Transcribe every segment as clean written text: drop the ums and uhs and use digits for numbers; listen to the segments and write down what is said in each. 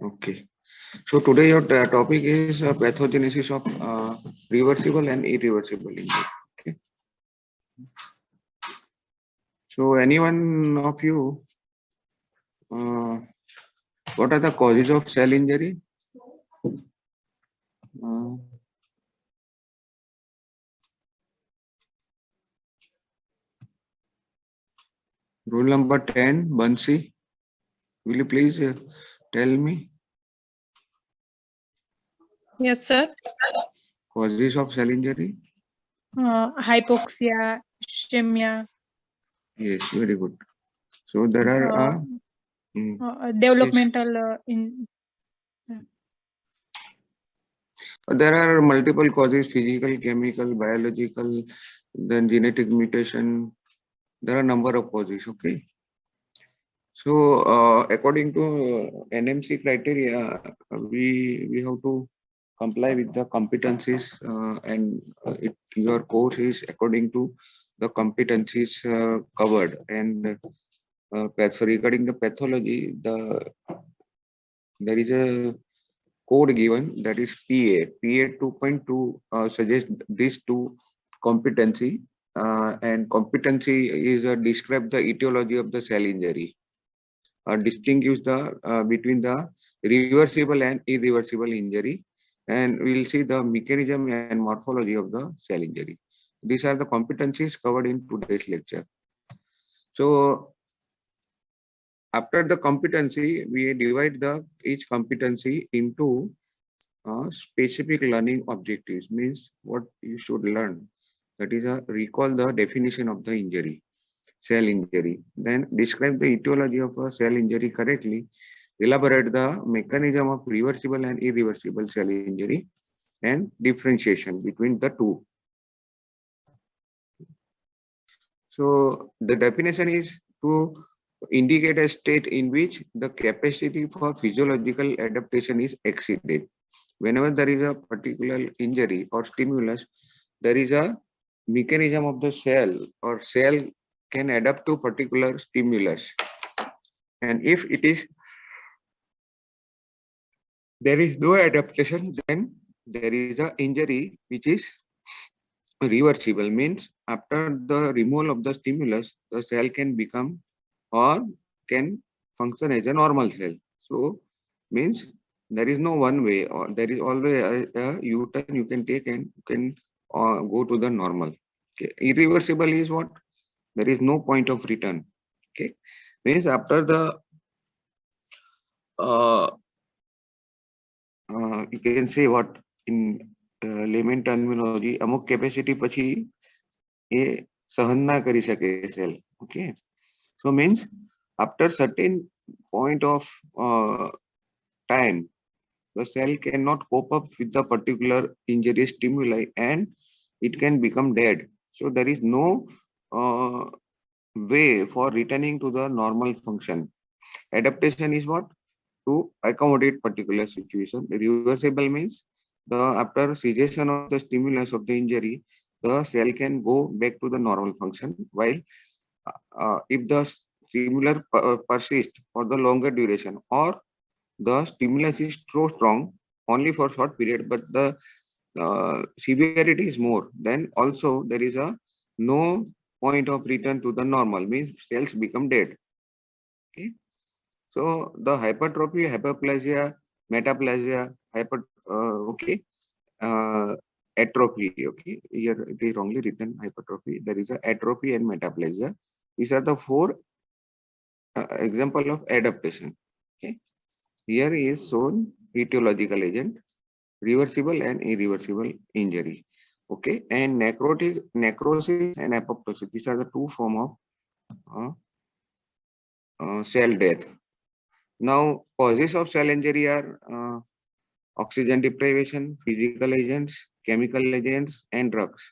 Okay. So today your topic is pathogenesis of reversible and irreversible injury. Okay. So anyone of you, uh, what are the causes of cell injury? Uh, Rule number 10, Bansi. Will you please tell me Yes, sir. causes of cell injury? Hypoxia, ischemia, Yes, very good. So there are yes, developmental there are multiple causes: physical, chemical, biological, then genetic mutation. There are a number of causes. Okay. So according to NMC criteria, we have to comply with the competencies, and your course is according to the competencies covered. And so regarding the pathology, there is a code given, that is PA 2.2 suggests these two competency, and competency is describe the etiology of the cell injury, distinguish the between the reversible and irreversible injury, and we will see the mechanism and morphology of the cell injury. These are the competencies covered in today's lecture. So after the competency, we divide the each competency into specific learning objectives. Means what you should learn. That is recall the definition of the injury, cell injury. Then describe the etiology of a cell injury correctly. Elaborate the mechanism of reversible and irreversible cell injury and differentiation between the two. So the definition is to indicate a state in which the capacity for physiological adaptation is exceeded. Whenever there is a particular injury or stimulus, there is a mechanism of the cell, or cell can adapt to particular stimulus. And if it is there is no adaptation, then there is a injury which is reversible. Means after the removal of the stimulus, the cell can become or can function as a normal cell. So means there is no one way, or there is always a U-turn you can take, and you can go to the normal. Okay. Irreversible is what? There is no point of return. Okay. Means after the you can say what in layman terminology, amuk capacity pachi એ સહન ના કરી શકે cell. Okay. So means after certain point of time, the cell cannot cope up with the particular injury stimuli and it can become dead. So there is no way for returning to the normal function. Adaptation is what? To accommodate particular situation. Reversible means the after cessation of the stimulus of the injury, the cell can go back to the normal function. While if the stimulus persists for the longer duration, or the stimulus is so strong only for short period, but the severity is more, then also there is a no point of return to the normal, means cells become dead. Okay. So the hypertrophy, hyperplasia, metaplasia, okay, atrophy. Okay, here it is wrongly written hypertrophy. There is a atrophy and metaplasia. These are the four example of adaptation. Okay, here is shown etiological agent, reversible and irreversible injury. Okay, and necrosis and apoptosis. These are the two form of cell death. Now, causes of cell injury are oxygen deprivation, physical agents, chemical agents, and drugs,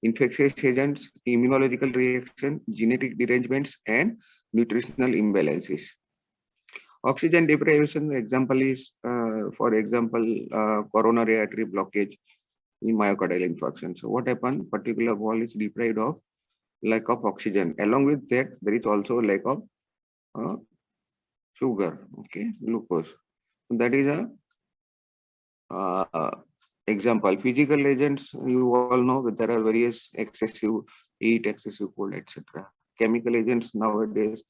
infectious agents, immunological reaction, genetic derangements, and nutritional imbalances. Oxygen deprivation example is, for example, coronary artery blockage in myocardial infarction. So what happened? Particular wall is deprived of lack of oxygen. Along with that, there is also lack of sugar, okay, glucose. That is a example. Physical agents, you all know that there are various excessive heat, excessive cold, etc. Chemical agents nowadays,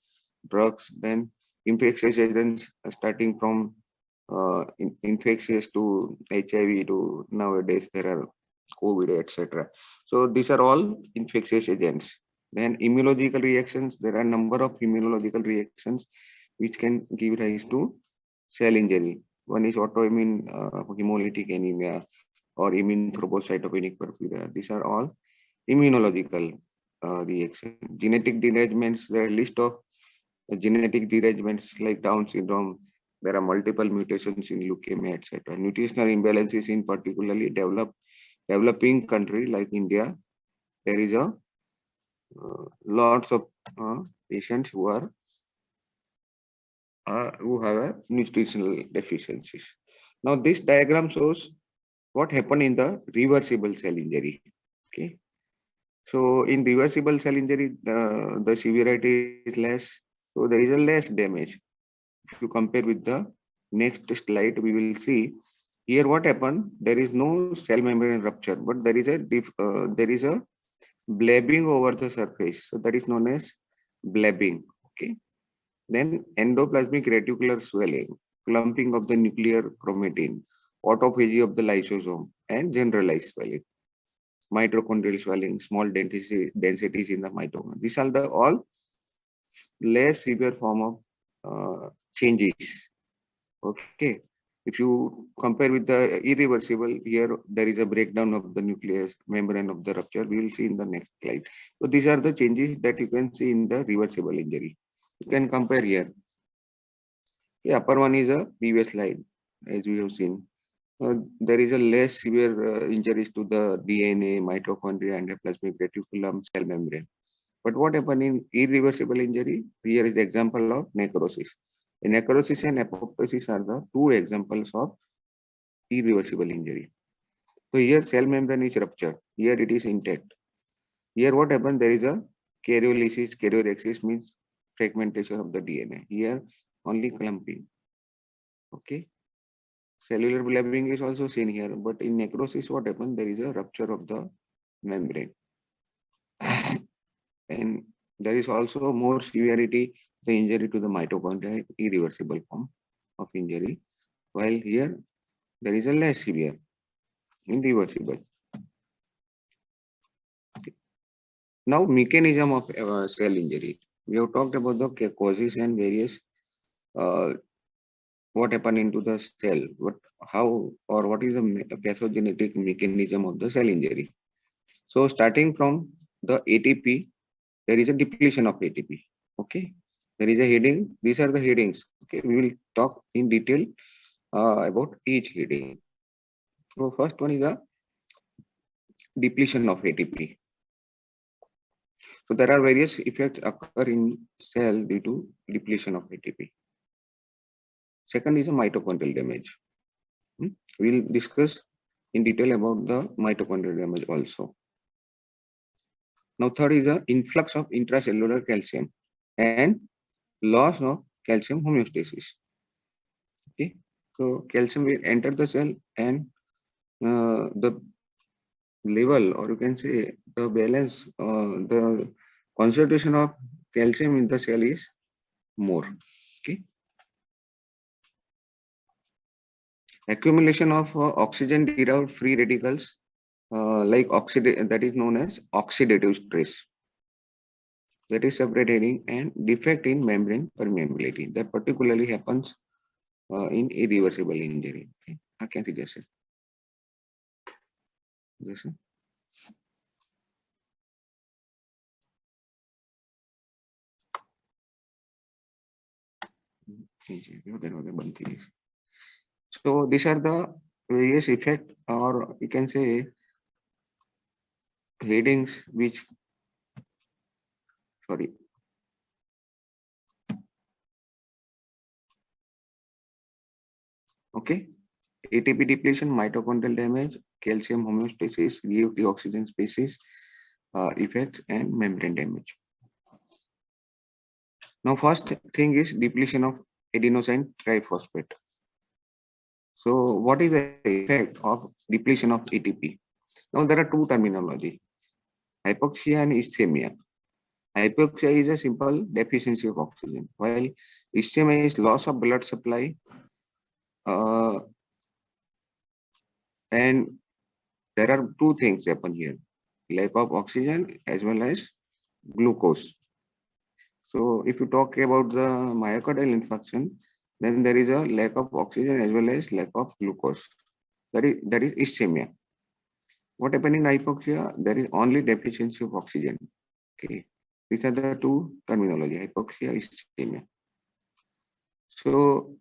drugs, then infectious agents, starting from infectious to HIV to nowadays there are COVID, etc. So these are all infectious agents. Then immunological reactions, there are a number of immunological reactions which can give rise to cell injury. One is autoimmune hemolytic anemia or immune thrombocytopenic porphyria. These are all immunological reactions. Genetic derangements, there are a list of genetic derangements like Down syndrome. There are multiple mutations in leukemia, etc. Nutritional imbalances in particularly developing country like India. There is a lots of patients who have a nutritional deficiencies. Now this diagram shows what happened in the reversible cell injury. Okay, so in reversible cell injury, the severity is less, so there is a less damage. If you compare with the next slide, we will see here what happened. There is no cell membrane rupture, but there is a blabbing over the surface. So that is known as blabbing. Okay. Then endoplasmic reticular swelling, clumping of the nuclear chromatin, autophagy of the lysosome, and generalized swelling, mitochondrial swelling, small densities in the mitochondria. These are the all less severe form of changes. Okay. If you compare with the irreversible, here there is a breakdown of the nucleus membrane of the rupture. We will see in the next slide. So these are the changes that you can see in the reversible injury. You can compare here. The upper one is a previous slide, as we have seen. There is a less severe injuries to the DNA, mitochondria, and endoplasmic reticulum cell membrane. But what happened in irreversible injury? Here is the example of necrosis. Necrosis and apoptosis are the two examples of irreversible injury. So here cell membrane is ruptured. Here it is intact. Here what happened? There is a karyolysis. Karyorexis means fragmentation of the DNA. Here only clumping. Okay. Cellular blabbing is also seen here, but in necrosis, what happened? There is a rupture of the membrane. And there is also more severity, the injury to the mitochondria, irreversible form of injury, while here there is a less severe, irreversible. Now, mechanism of cell injury. We have talked about the causes and various uh, what happened into the cell, how or what is the pathogenetic mechanism of the cell injury. So, starting from the ATP, there is a depletion of ATP. Okay, there is a heading. These are the headings. Okay, we will talk in detail about each heading. So, first one is a depletion of ATP. So, there are various effects occur in cell due to depletion of ATP. Second is a mitochondrial damage. We'll discuss in detail about the mitochondrial damage also. Now, third is the influx of intracellular calcium and loss of calcium homeostasis. Okay, so calcium will enter the cell and the level, or you can say the balance, the concentration of calcium in the cell is more. Okay, accumulation of oxygen derived free radicals like that is known as oxidative stress. That is separate heading, and defect in membrane permeability that particularly happens in irreversible injury. Okay, I can see this. Yes, sir. So these are the various effect, or you can say headings which, sorry, okay, ATP depletion, mitochondrial damage, calcium homeostasis, reactive oxygen species effects, and membrane damage. Now, first thing is depletion of adenosine triphosphate. So what is the effect of depletion of ATP? Now there are two terminology, hypoxia and ischemia. Hypoxia is a simple deficiency of oxygen, while ischemia is loss of blood supply, uh, and there are two things happen here, lack of oxygen as well as glucose. So if you talk about the myocardial infarction, then there is a lack of oxygen as well as lack of glucose. That is ischemia. What happens in hypoxia? There is only deficiency of oxygen. Okay. These are the two terminology, hypoxia, ischemia. So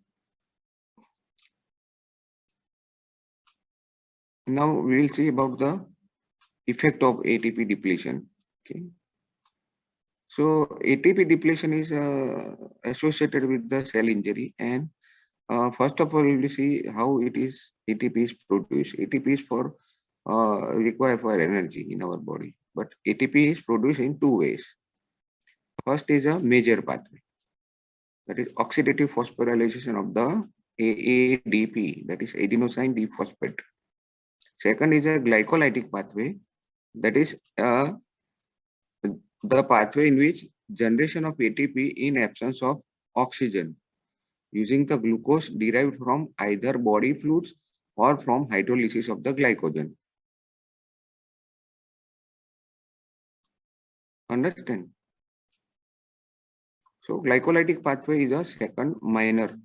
now we will see about the effect of ATP depletion. Okay. So ATP depletion is associated with the cell injury, and first of all, we will see how it is ATP is produced. ATP is for required for energy in our body, but ATP is produced in two ways. First is a major pathway, that is oxidative phosphorylation of the AADP, that is adenosine diphosphate. Second is a glycolytic pathway, that is the pathway in which generation of ATP in absence of oxygen using the glucose derived from either body fluids or from hydrolysis of the glycogen. Understand? So glycolytic pathway is a second minor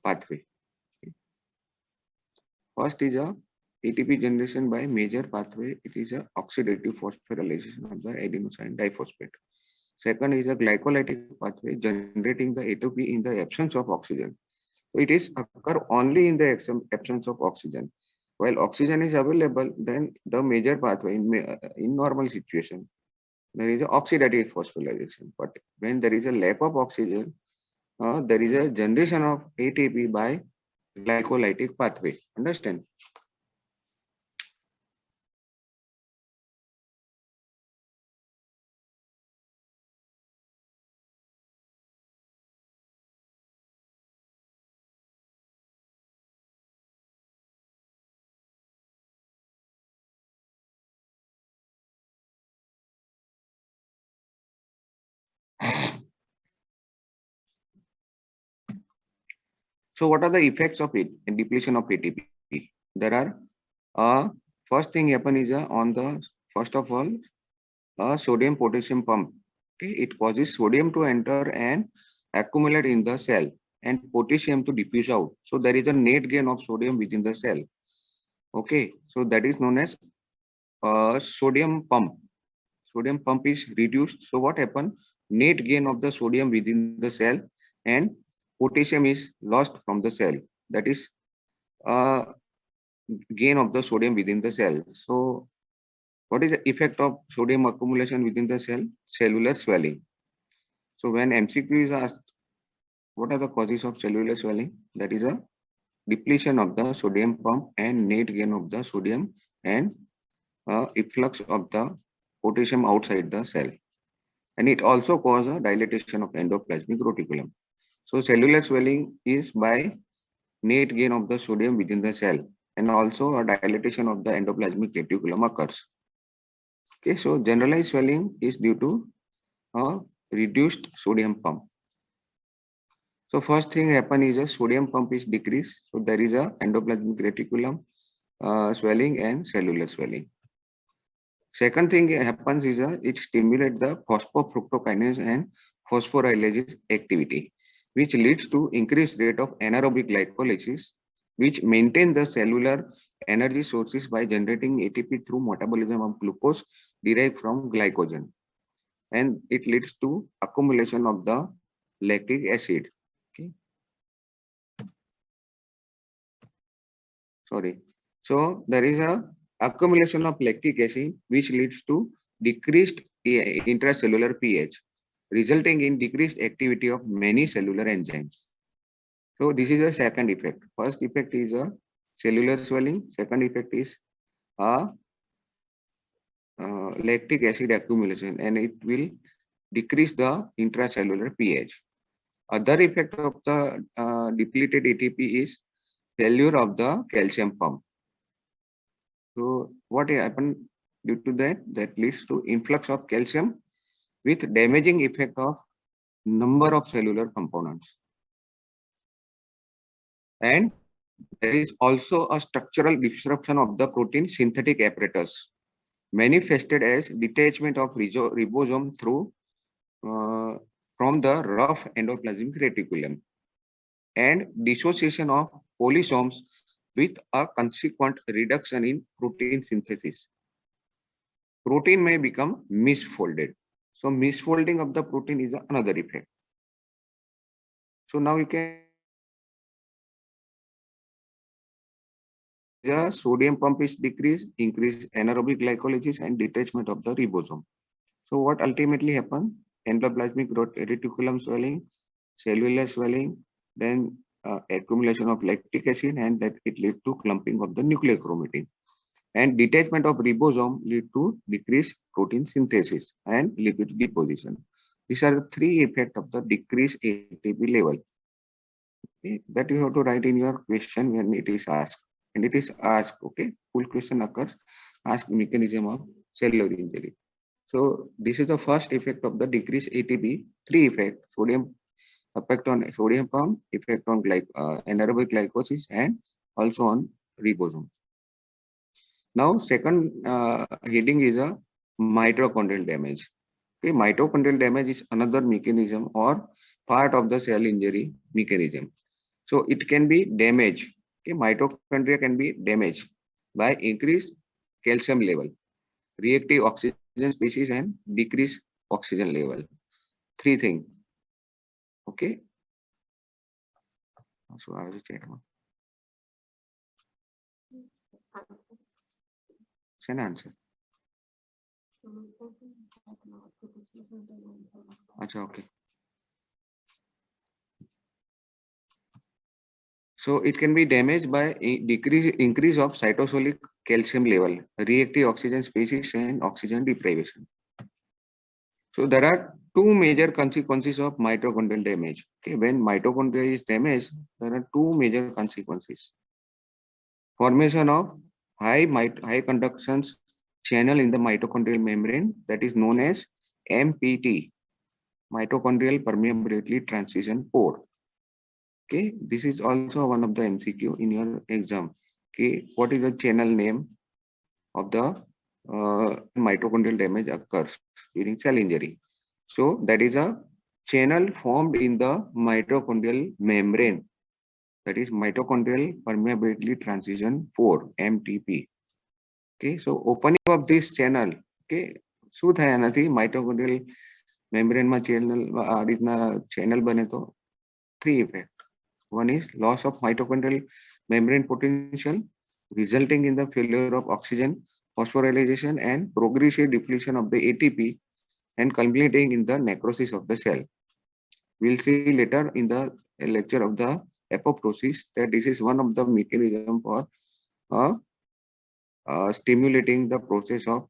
pathway. First is a ATP generation by major pathway. It is a oxidative phosphorylation of the adenosine diphosphate. Second is a glycolytic pathway generating the ATP in the absence of oxygen. So it is occur only in the absence of oxygen. While oxygen is available, then the major pathway in normal situation, there is a oxidative phosphorylation. But when there is a lack of oxygen, there is a generation of ATP by glycolytic pathway. Understand? So what are the effects of it in depletion of ATP? There are first thing happen is on the first of all sodium potassium pump. Okay, it causes sodium to enter and accumulate in the cell and potassium to diffuse out. So there is a net gain of sodium within the cell. Okay, so that is known as sodium pump. Sodium pump is reduced. So what happened? Net gain of the sodium within the cell and potassium is lost from the cell. That is uh, gain of the sodium within the cell. So what is the effect of sodium accumulation within the cell? Cellular swelling. So when MCQ is asked, what are the causes of cellular swelling? That is a depletion of the sodium pump and net gain of the sodium and efflux of the potassium outside the cell. And it also causes a dilatation of endoplasmic reticulum. So cellular swelling is by net gain of the sodium within the cell, and also a dilatation of the endoplasmic reticulum occurs. Okay, so generalized swelling is due to a reduced sodium pump. So first thing happen is a sodium pump is decreased. So there is a endoplasmic reticulum swelling and cellular swelling. Second thing happens is it stimulates the phosphofructokinase and phosphorylase activity, which leads to increased rate of anaerobic glycolysis, which maintain the cellular energy sources by generating ATP through metabolism of glucose derived from glycogen. And it leads to accumulation of the lactic acid. Okay. Sorry. So there is a accumulation of lactic acid, which leads to decreased intracellular pH, resulting in decreased activity of many cellular enzymes. So this is a second effect. First effect is a cellular swelling. Second effect is a lactic acid accumulation, and it will decrease the intracellular pH. Other effect of the depleted ATP is failure of the calcium pump. So what happened due to that? That leads to influx of calcium with damaging effect of number of cellular components. And there is also a structural disruption of the protein synthetic apparatus, manifested as detachment of ribosome through from the rough endoplasmic reticulum and dissociation of polysomes with a consequent reduction in protein synthesis. Protein may become misfolded. So misfolding of the protein is another effect. So now you can the sodium pump is decreased, increase anaerobic glycolysis and detachment of the ribosome. So what ultimately happens? Endoplasmic reticulum swelling, cellular swelling, then accumulation of lactic acid, and that it leads to clumping of the nuclear chromatin. And detachment of ribosome lead to decreased protein synthesis and lipid deposition. These are the three effects of the decreased ATP level. Okay, that you have to write in your question when it is asked. And it is asked, okay, full question occurs, ask mechanism of cellular injury. So this is the first effect of the decreased ATP, three effect, sodium, effect on sodium pump, effect on anaerobic glycosis, and also on ribosome. Now, second heading is a mitochondrial damage. Okay, mitochondrial damage is another mechanism or part of the cell injury mechanism. So it can be damaged. Okay, mitochondria can be damaged by increased calcium level, reactive oxygen species, and decreased oxygen level. Three things. Okay. So I will check. Send answer. Achha, okay. So it can be damaged by increase of cytosolic calcium level, reactive oxygen species, and oxygen deprivation. So there are two major consequences of mitochondrial damage. Okay, when mitochondria is damaged, there are two major consequences. Formation of high conductance channel in the mitochondrial membrane, that is known as MPT, mitochondrial permeability transition pore. Okay, this is also one of the MCQ in your exam. Okay, what is the channel name of the mitochondrial damage occurs during cell injury? So that is a channel formed in the mitochondrial membrane, that is mitochondrial permeability transition pore, MTP. Okay, so opening of this channel, okay, શું થાય આનાથી mitochondrial membrane માં channel આ રીતના channel બને તો three effect. One is loss of mitochondrial membrane potential, resulting in the failure of oxygen phosphorylation and progressive depletion of the ATP, and culminating in the necrosis of the cell. We'll see later in the lecture of the apoptosis that this is one of the mechanism for stimulating the process of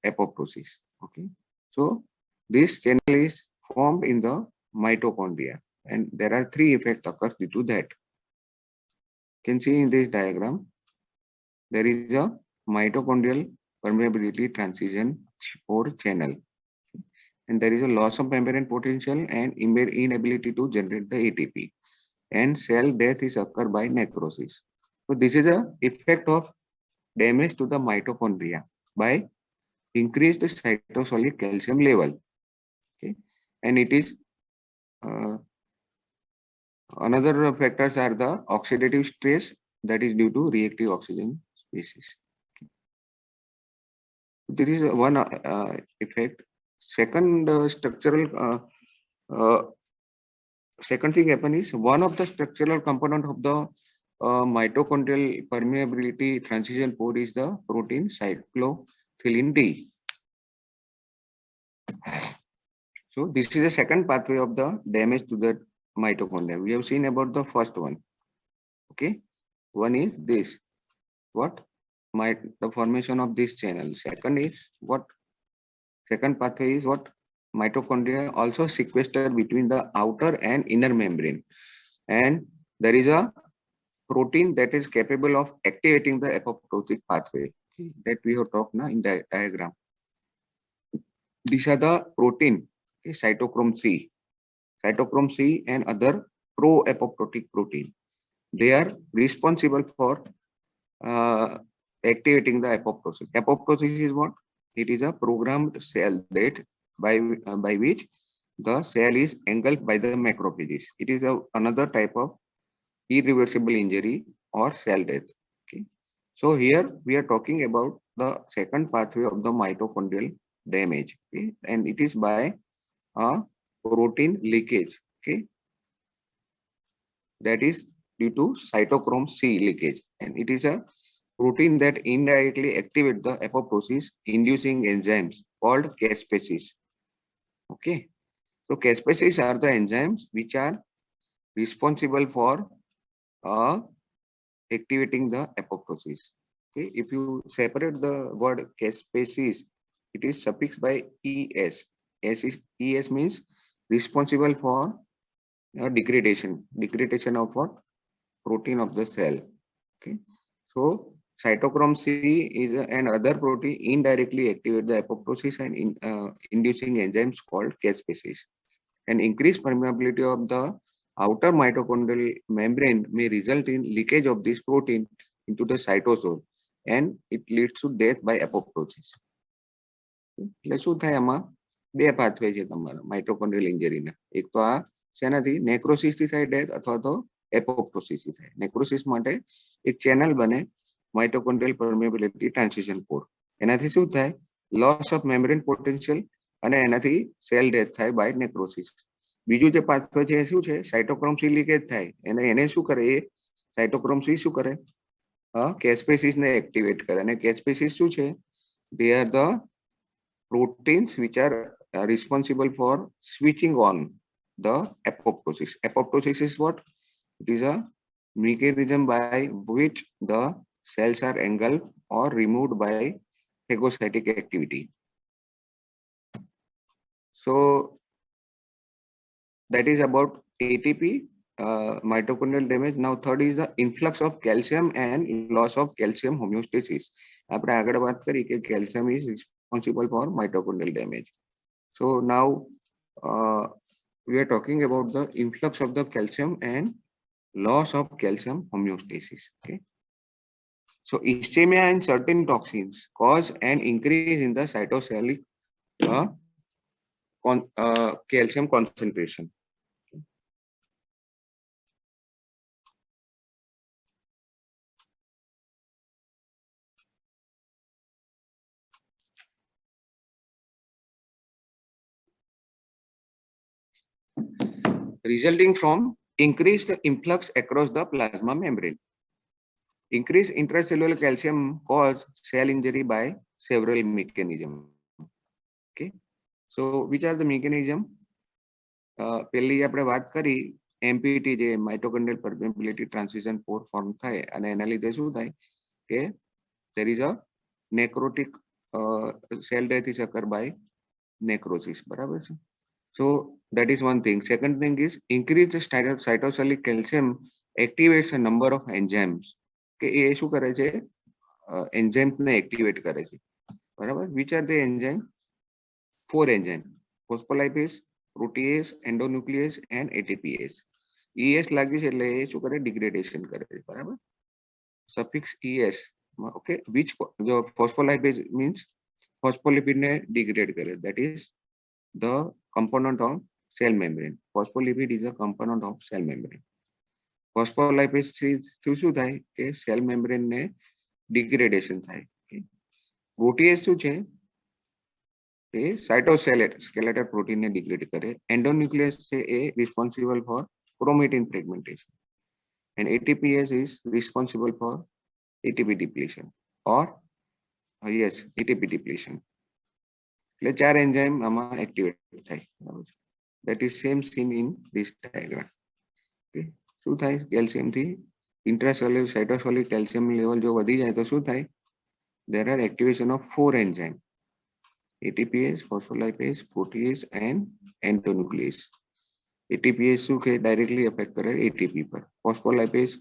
apoptosis. Okay, so this channel is formed in the mitochondria, and there are three effects occurs due to that. You can see in this diagram, there is a mitochondrial permeability transition pore channel, and there is a loss of membrane potential and inability to generate the ATP, and cell death is occur by necrosis. So this is a effect of damage to the mitochondria by increased cytosolic calcium level. Okay, and it is another factors are the oxidative stress that is due to reactive oxygen species. Okay. There is one effect. Second structural second thing happen is one of the structural component of the mitochondrial permeability transition pore is the protein cyclophilin D. So this is the second pathway of the damage to the mitochondria. We have seen about the first one. Okay, one is this. What? The formation of this channel. Second is what? Second pathway is what? Mitochondria also sequester between the outer and inner membrane, and there is a protein that is capable of activating the apoptotic pathway, okay, that we have talked now in the diagram. These are the protein, okay, cytochrome C and other pro-apoptotic protein. They are responsible for uh, activating the apoptosis. Apoptosis is what? It is a programmed cell death by which the cell is engulfed by the macrophages. It is another type of irreversible injury or cell death. Okay. So here we are talking about the second pathway of the mitochondrial damage, okay, and it is by a protein leakage. Okay, that is due to cytochrome C leakage, and it is a protein that indirectly activate the apoptosis inducing enzymes called caspases. Okay, so caspases are the enzymes which are responsible for uh, activating the apoptosis. Okay, if you separate the word caspases, it is suffixed by es. Es means responsible for degradation of what? Protein of the cell. Okay, so cytochrome C is an other protein indirectly activate the apoptosis and inducing enzymes called caspases. An increased permeability of the outer mitochondrial membrane may result in leakage of this protein into the cytosol, and it leads to death by apoptosis. એટલે શું થાય આમાં બે pathway છે તમારા માઇટોકોન્ડ્રિયલ ઇન્જરીના. એક તો આ શેનાથી નેક્રોસિસ થી થાય ડેથ અથવા તો એપોપ્ટોસિસ થી થાય. નેક્રોસિસ માટે એક ચેનલ બને માઇટોકોન્ડ્રિયલ પરમેબિલિટી ટ્રાન્સિશન કોડ. એનાથી શું થાય? લોસ ઓફ મેમ્બ્રેન પોટેન્શિયલ અને એનાથી સેલ ડેથ થાય બાય નેક્રોસિસ. બીજું જે પાથવે છે એ શું છે? સાઇટોક્રોમ સી લીકેજ થાય. એને શું કરે? એ સાઇટોક્રોમ સી શું કરે? કેસ્પેસિસ ને એક્ટિવેટ કરે. અને કેસ્પેસિસ શું છે? They are the proteins which are responsible for switching on the apoptosis. Apoptosis is what? It is a mechanism by which the cells are engulfed or removed by phagocytic activity. So that is about ATP, mitochondrial damage. Now third is the influx of calcium and loss of calcium homeostasis. આપણે આગળ વાત કરી કે calcium is responsible for mitochondrial damage. So now we are talking about the influx of the calcium and loss of calcium homeostasis. Okay. So ischemia and certain toxins cause an increase in the cytosolic calcium concentration. Resulting from increased influx across the plasma membrane. Increased intracellular calcium cause cell injury by several mechanisms. Okay, so which are the mechanism? પહેલી આપણે વાત કરી MPT જે માઇટોકોન્ડ્રિયલ permeability ટ્રાન્સિશન પોર form થાય અને એના લીધે શું થાય કે there is a necrotic cell death is occur by necrosis. બરાબર છે. So that is one thing. Second thing is increased cytosolic calcium activates a number of enzymes. કે એ શું કરે છે? enzymes ને activate કરે છે. બરાબર. Which are the enzyme? 4 enzymes: phospholipase, protease, endonuclease and ATPase. ES લાગ્યું છે એટલે એ શું કરે? Degradation કરે છે. બરાબર. Suffix ES. Okay, which the phospholipase means phospholipid ને degrade કરે. That is the component of cell membrane. Phospholipid is a component of cell membrane. Phospholipase શું થાય કે cell membrane ને degradation થાય. Protease શું છે? એ cytoskeletal protein ને degrade કરે. Endonuclease છે એ responsible for chromatin fragmentation. And ATPase is responsible for ATP depletion or yes, ATP depletion. એટલે 4 enzyme આમાં activate થાય. That is same seen in this diagram. Okay. શું થાય? કેલ્શિયમ થી intracellular cytosolic calcium level જો વધી જાય તો શું થાય? There are activation of 4 enzymes: ATPase, phospholipase, protease and endonuclease. ATPase શું કે directly affect કરે ATP પર. Phospholipase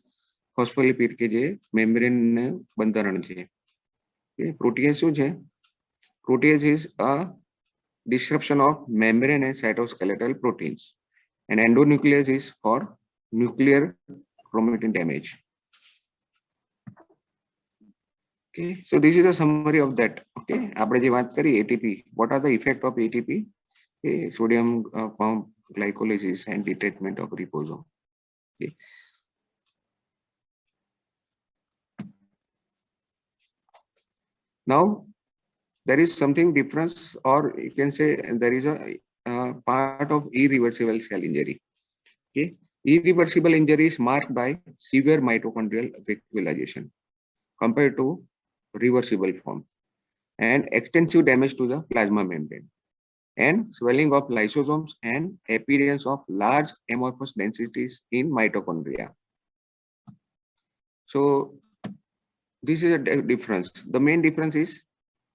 ફોસ્ફોલિપિડ કે જે મેમ્બ્રેન ને બંધારણ છે. પ્રોટીએઝ શું છે? Protease is a disruption of membrane and cytoskeletal proteins, and endonuclease is for nuclear chromatin damage. Okay, so this is a summary of that. Okay, આપણે જે વાત કરી ATP, what are the effect of ATP? Okay, sodium pump glycolysis and detachment of ribosome. Okay. Now there is something difference, or you can say there is a part of irreversible cell injury. Okay, irreversible injury is marked by severe mitochondrial vacuolization compared to reversible form, and extensive damage to the plasma membrane, and swelling of lysosomes and appearance of large amorphous densities in mitochondria. So this is a difference. The main difference is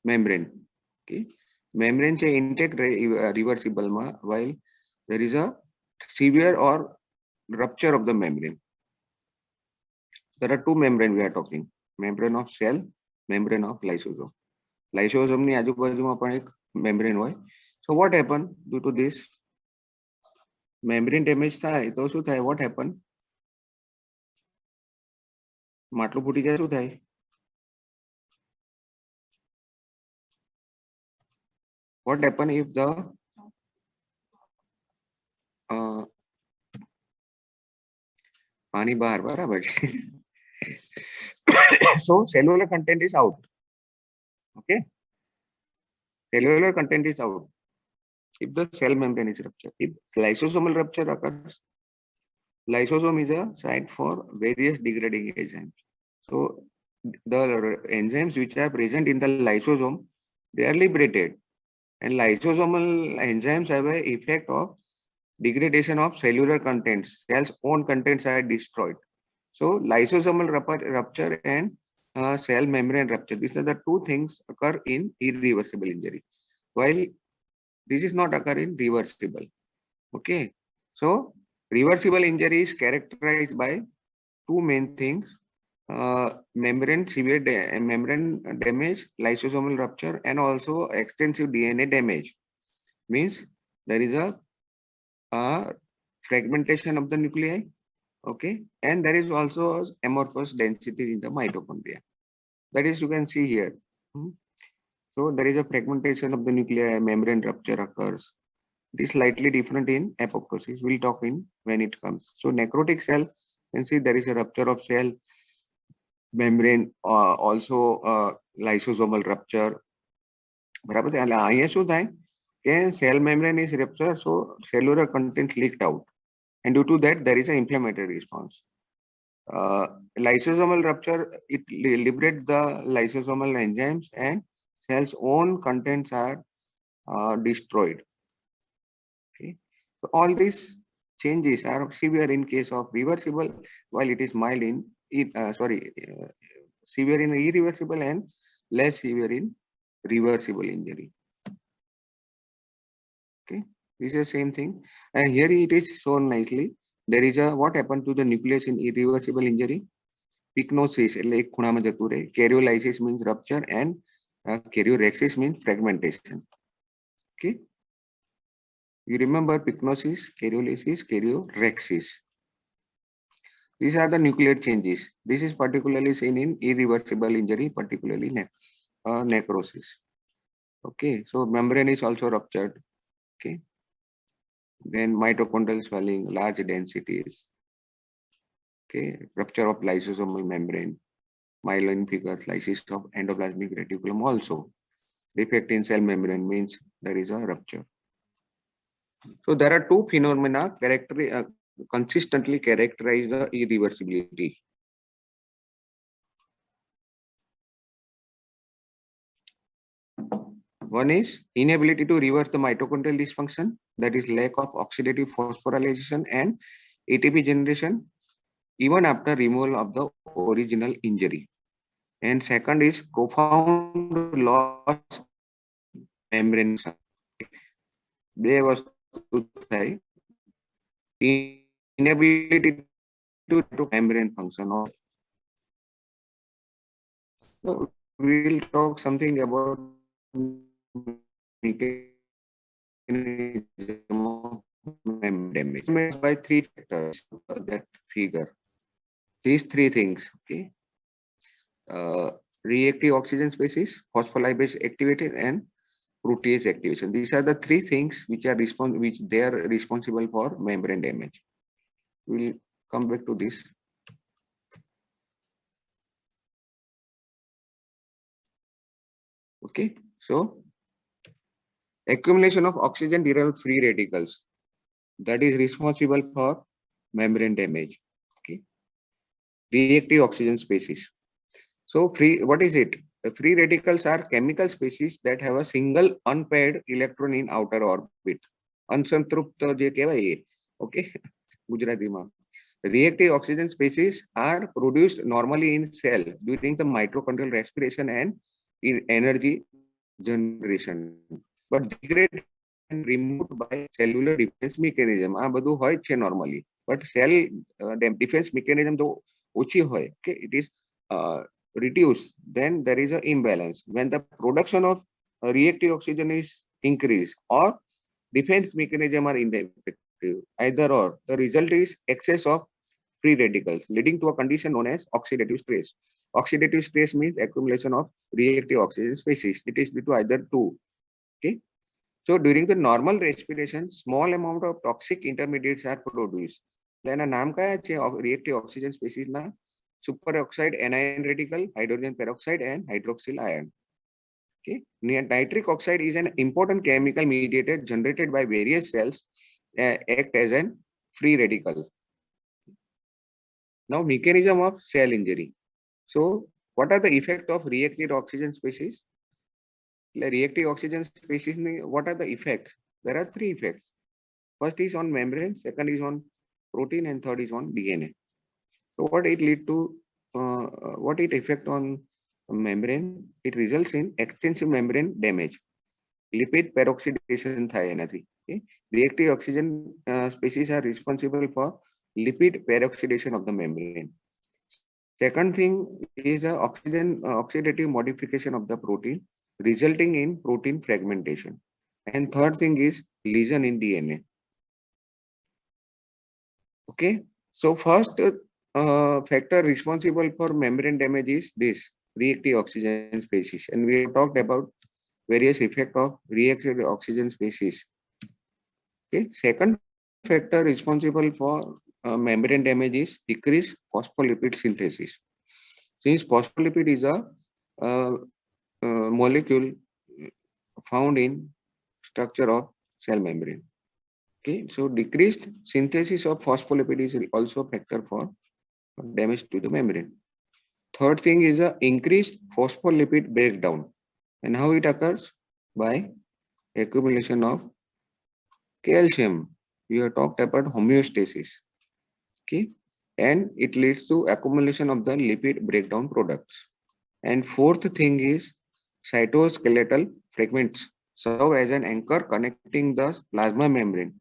membrane. Okay, membrane છે intact reversible માં, while there is a severe or rupture of the membrane. There are two membrane we are talking: membrane of cell, membrane of lysosome. Lysosome ની આજુબાજુમાં પણ એક membrane હોય. So what happen due to this? Membrane damage થાય તો શું થાય? What happen? માટલું ફૂટી જાય, શું થાય? What happen if the પાણી બહાર, બરાબર છે. So cellular content is out. Okay, cellular content is out if the cell membrane is ruptured. If lysosomal rupture occurs, lysosome is a site for various degrading enzymes. So the enzymes which are present in the lysosome, they are liberated, and lysosomal enzymes have an effect of degradation of cellular contents. Cell's own contents are destroyed. So lysosomal rupture and cell membrane rupture, these are the two things occur in irreversible injury, while this is not occur in reversible. Okay, so reversible injury is characterized by two main things: membrane severe membrane damage, lysosomal rupture, and also extensive DNA damage. Means there is a fragmentation of the nuclei. Okay, and there is also amorphous density in the mitochondria. That is, you can see here. So there is a fragmentation of the nuclei, membrane rupture occurs. It is slightly different in apoptosis. We'll talk in when it comes. So necrotic cell, you can see there is a rupture of cell membrane, also lysosomal rupture. બરાબર છે. એટલે અહીંયા શું થાય કે cell membrane is ruptured, so cellular contents leaked out, and due to that there is an inflammatory response. Lysosomal rupture, it liberates the lysosomal enzymes, and cell's own contents are destroyed. Okay, so all these changes are severe in case of reversible, while it is mild in severe in irreversible and less severe in reversible injury. Okay, this is the same thing, and here it is shown nicely. There is a what happened to the nucleus in irreversible injury? Pycnosis, એટલે એક ખૂણામાં જતું રહે. Karyolysis means rupture, and karyolexis means fragmentation. Okay, you remember pycnosis, karyolysis, karyolexis. These are the nuclear changes. This is particularly seen in irreversible injury, particularly necrosis. Okay, so membrane is also ruptured. Okay, then mitochondrial swelling, large densities. Okay, rupture of lysosomal membrane, myelin figures, lysis of endoplasmic reticulum also. Defect in cell membrane means there is a rupture. So there are two phenomena consistently characterize the irreversibility. One is inability to reverse the mitochondrial dysfunction, that is lack of oxidative phosphorylation and ATP generation even after removal of the original injury. And second is profound loss membrane. બે વસ્તુ થાય. Inability to membrane function, or So we'll talk something about mechanism of membrane damage. By three factors that figure. These three things, okay. Reactive oxygen species, phospholipase activity, and protease activation. These are the three things which are responsible for membrane damage. We'll come back to this. Okay, so accumulation of oxygen derived free radicals that is responsible for membrane damage. Okay, reactive oxygen species. So what is it? The free radicals are chemical species that have a single unpaired electron in outer orbit. Unsantrupt je kehvaye ye. Okay, Gujarati ma. Reactive oxygen species are produced normally in cell during the mitochondrial respiration and in energy generation, but degrade and removed by cellular defense mechanism. આ બધું હોય છે normally, but cell defense mechanism though ઓછી હોય, okay, it is reduced, then there is an imbalance. When the production of reactive oxygen is increased or defense mechanism are ineffective, either or, the result is excess of free radicals, leading to a condition known as oxidative stress. Oxidative stress means accumulation of reactive oxygen species. It is due to either two. Okay. So during the normal respiration, small amount of toxic intermediates are produced. Then a નામ કયા છે reactive oxygen species ના? Superoxide anion radical, hydrogen peroxide, and hydroxyl ion. Okay. Nitric oxide is an important chemical mediator generated by various cells, act as an free radical. Now, mechanism of cell injury. So, what are the effects of reactive oxygen species? Reactive oxygen species, what are the effects? There are three effects. First is on membrane, second is on protein, and third is on DNA. So, what it lead to? What it affect on membrane? It results in extensive membrane damage. Lipid peroxidation થાય એનાથી. Okay? Reactive oxygen species are responsible for lipid peroxidation of the membrane. Second thing is oxidative modification of the protein, resulting in protein fragmentation. And third thing is lesion in DNA. Okay, so first factor responsible for membrane damage is this reactive oxygen species, and we have talked about various effects of reactive oxygen species. Okay, second factor responsible for membrane damage is decreased phospholipid synthesis. Since phospholipid is a molecule found in structure of cell membrane. Okay, so decreased synthesis of phospholipid is also a factor for damage to the membrane. Third thing is a increased phospholipid breakdown, and how it occurs? By accumulation of calcium. We have talked about homeostasis. Okay, and it leads to accumulation of the lipid breakdown products. And fourth thing is cytoskeletal fragments serve as an anchor connecting the plasma membrane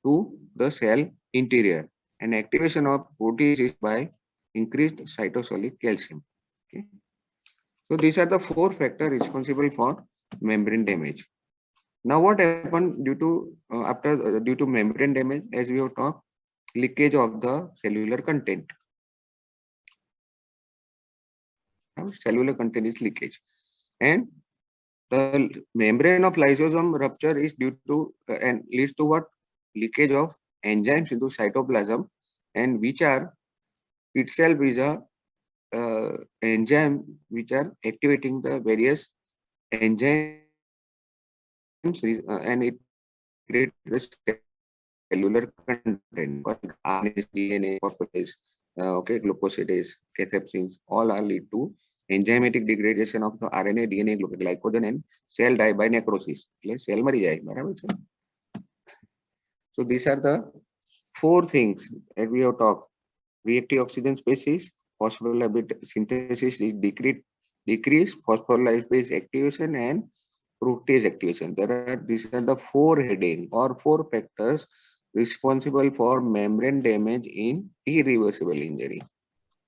to the cell interior, and activation of protease is by increased cytosolic calcium. Okay. So these are the four factors responsible for membrane damage. Now what happened due to membrane damage? As we have talked, leakage of the cellular content. Now, cellular content is leakage, and the membrane of lysosome rupture is due to and leads to what? Leakage of enzymes into cytoplasm, and which are itself is a enzyme which are activating the various enzymes, and it creates the cellular content. RNase, DNA, phosphatase, okay, glucosidase, cathepsins, all are lead to enzymatic degradation of the RNA, DNA, glycogen, and cell die by necrosis. Cell mari jai, barabar છે. So these are the four things that we have talked. Reactive oxygen species, phospholipid synthesis is decreased phospholipase activation, and protease activation. These are the four heading or four factors responsible for membrane damage in irreversible injury.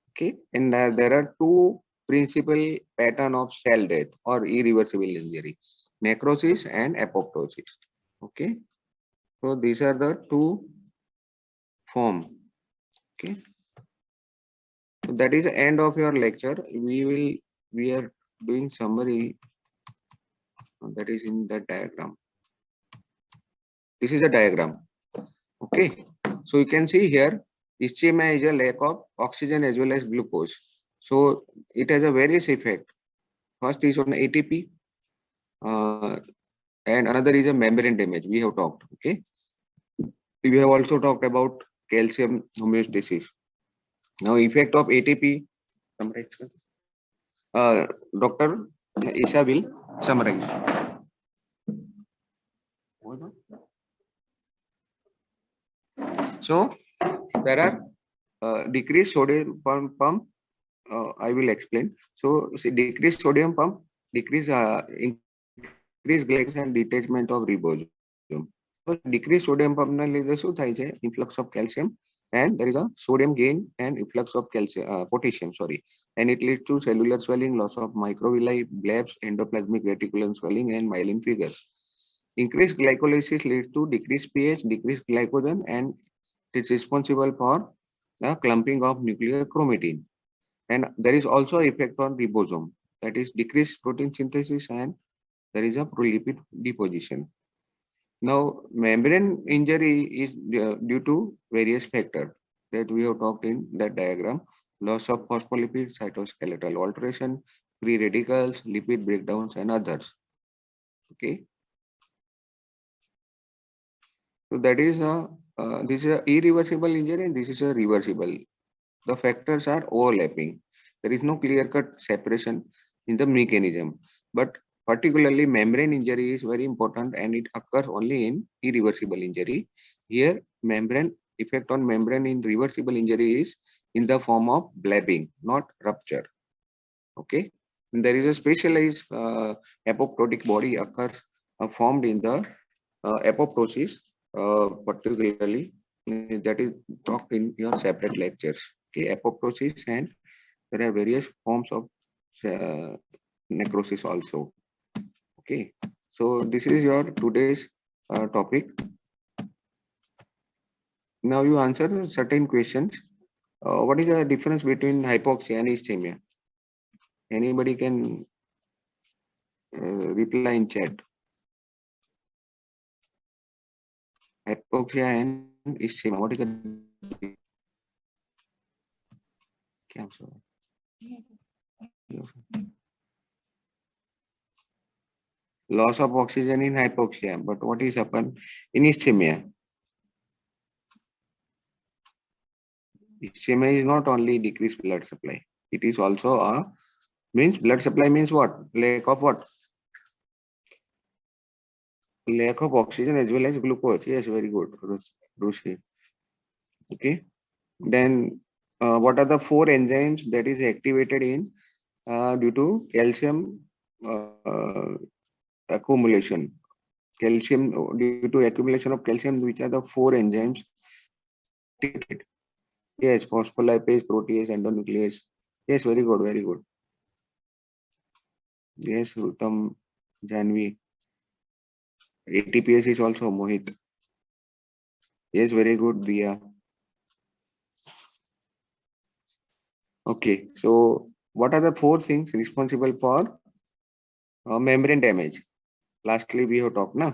Okay, and there are two principal pattern of cell death or irreversible injury, necrosis and apoptosis. Okay, so these are the two form. Okay, so that is the end of your lecture. We are doing summary that is in the diagram. This is a diagram. Okay, so you can see here ischemia is a lack of oxygen as well as glucose. So it has a various effect. First is on ATP, and another is a membrane damage. We have talked. Okay, we have also talked about calcium homeostasis. Now, effect of ATP. Summarize. Dr. Isha will summarize. So there are decreased sodium pump. I will explain. So see, decreased sodium pump, increased glycogen and detachment of ribosome. So decreased sodium pump na લીધે શું થાય છે? Influx of calcium, and there is a sodium gain and influx of calcium, potassium, sorry, and it leads to cellular swelling, loss of microvilli, blebs, endoplasmic reticulum swelling, and myelin figures. Increased glycolysis leads to decreased pH, decreased glycogen, and it's responsible for the clumping of nuclear chromatin. And there is also effect on ribosome, that is decreased protein synthesis, and there is a prolipid deposition. Now, membrane injury is due to various factors that we have talked in that diagram: loss of phospholipids, cytoskeletal alteration, free radicals, lipid breakdowns, and others. Okay, so that is this is a irreversible injury, and this is a reversible. The factors are overlapping. There is no clear-cut separation in the mechanism, but particularly membrane injury is very important, and it occurs only in irreversible injury. Here, membrane effect on membrane in reversible injury is in the form of blabbing, not rupture. Okay, and there is a specialized apoptotic body occurs formed in the apoptosis, particularly that is talked in your separate lectures. Okay, apoptosis, and there are various forms of uh, necrosis also. Okay, so this is your today's topic. Now you answer certain questions. What is the difference between hypoxia and ischemia? Anybody can reply in chat. Hypoxia and ischemia. What is the loss of oxygen in hypoxia? But what is happen in ischemia? Ischemia is not only decreased blood supply. It is also a means blood supply means what? Lack of what? Lack of oxygen as well as glucose. Yes, very good, Rushi. Okay. Then what are the four enzymes that is activated in due to calcium accumulation? Calcium due to accumulation of calcium, which are the four enzymes activated? Yes, phospholipase, protease, endonuclease. Yes, very good, very good. Yes, Uttam, Janvi. ATPase is also Mohit. Yes, very good, Dia. Okay, so what are the four things responsible for membrane damage? Lastly, we have talked, na?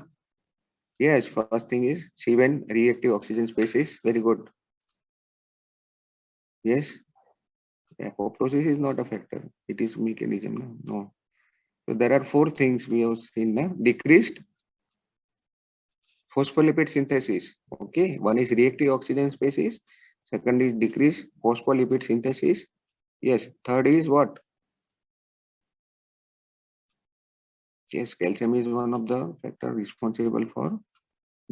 Yes, first thing is C1 reactive oxygen species. Very good. Yes, apoptosis is not a factor. It is mechanism. No. So there are four things we have seen. Na? Decreased phospholipid synthesis. Okay, one is reactive oxygen species. Second is decreased phospholipid synthesis. Yes, third is what? Yes, calcium is one of the factor responsible for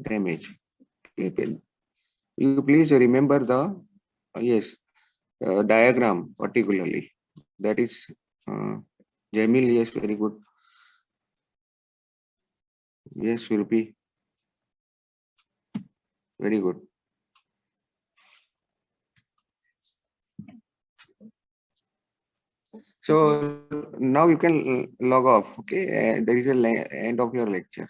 damage. Okay, you please remember the yes diagram particularly. That is Jamil. Yes, very good. Yes, Surupi. Very good. So now you can log off. Okay, there is a end of your lecture.